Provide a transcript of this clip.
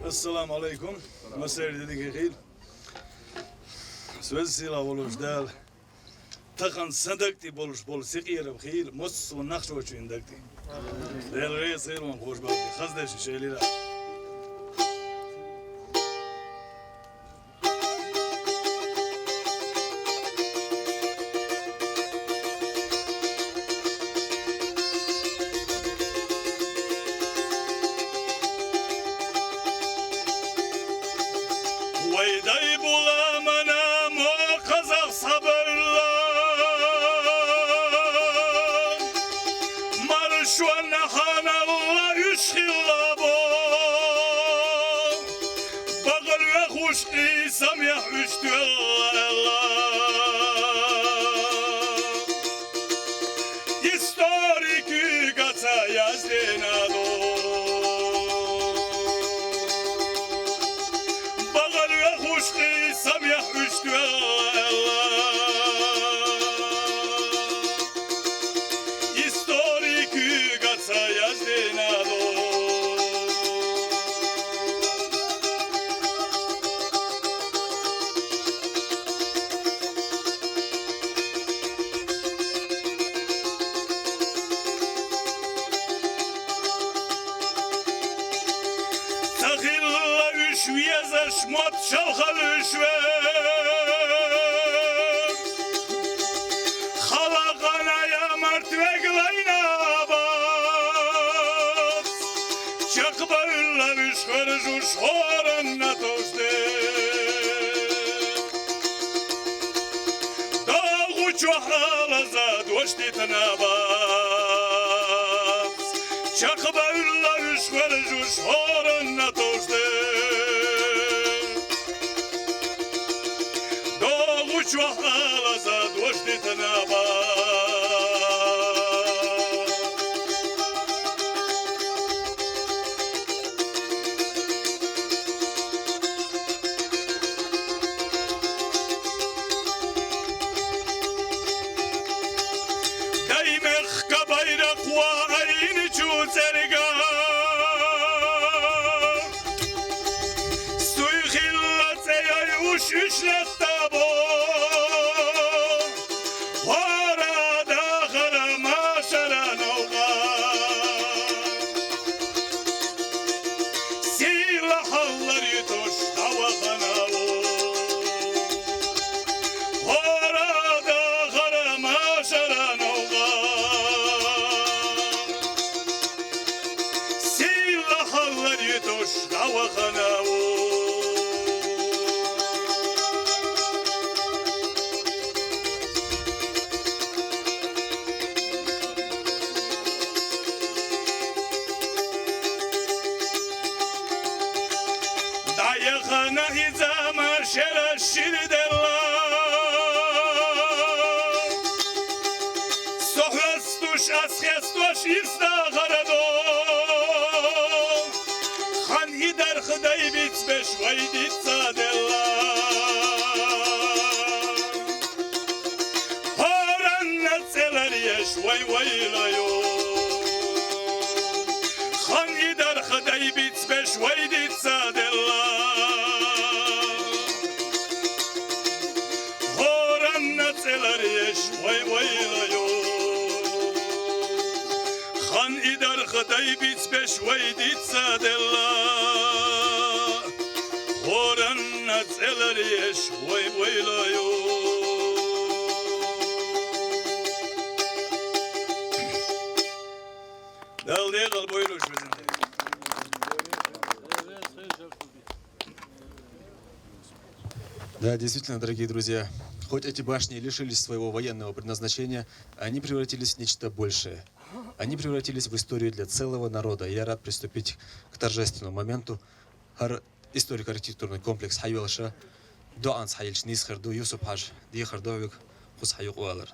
Assalamu alaikum. Mesele dedik ki söz silah oluş değil. Takan sandıkti boluş sikiyerem khil mus ve nakş uçun dakti. Del reis elman hoş bakti. Khazdeş şeyler. Vayday bulamana mo kazak sabırla Marşuan hanalla üşhilla bo Bağır ve kuş isam ya üştü Historik gata yazdena do Kuşki samyah üştü Historik gatsa yazdena do Tahilla üşüyeze şmot şalhal üşve Halakana ya martve glayna bas Çakbağılla üşkör juş horanna toşte Dağu çohalaza doştitna bas Çakbağılla üşkör juş horanna toşte Чухалаза дождит наба Даймех кабайрак ва айни чузерга Суйхилла цеяй уш üşletta bo Dayıkhana izama şeraşir della Sohrastuş askestoş istağarado Khan hidar khday bitbeş vayditsa della Horan natseler yeş vay vaylayo Khan hidar khday bitbeş vayditsa della Horan yeş vay vaylayo Khan idar khday bitbeş vayditsa della Horan natseler yeş vay vaylayo Daldiye kal buyuruş bizim. Да, действительно, дорогие друзья, хоть эти башни и лишились своего военного предназначения, они превратились в нечто большее. Они превратились в историю для целого народа. И я рад приступить к торжественному моменту. Историко-архитектурный комплекс Хайвелша, Доанс Хайльш Нисхарду, Юсуп Хаш, Дихардовик, Хус Хайук Уалар.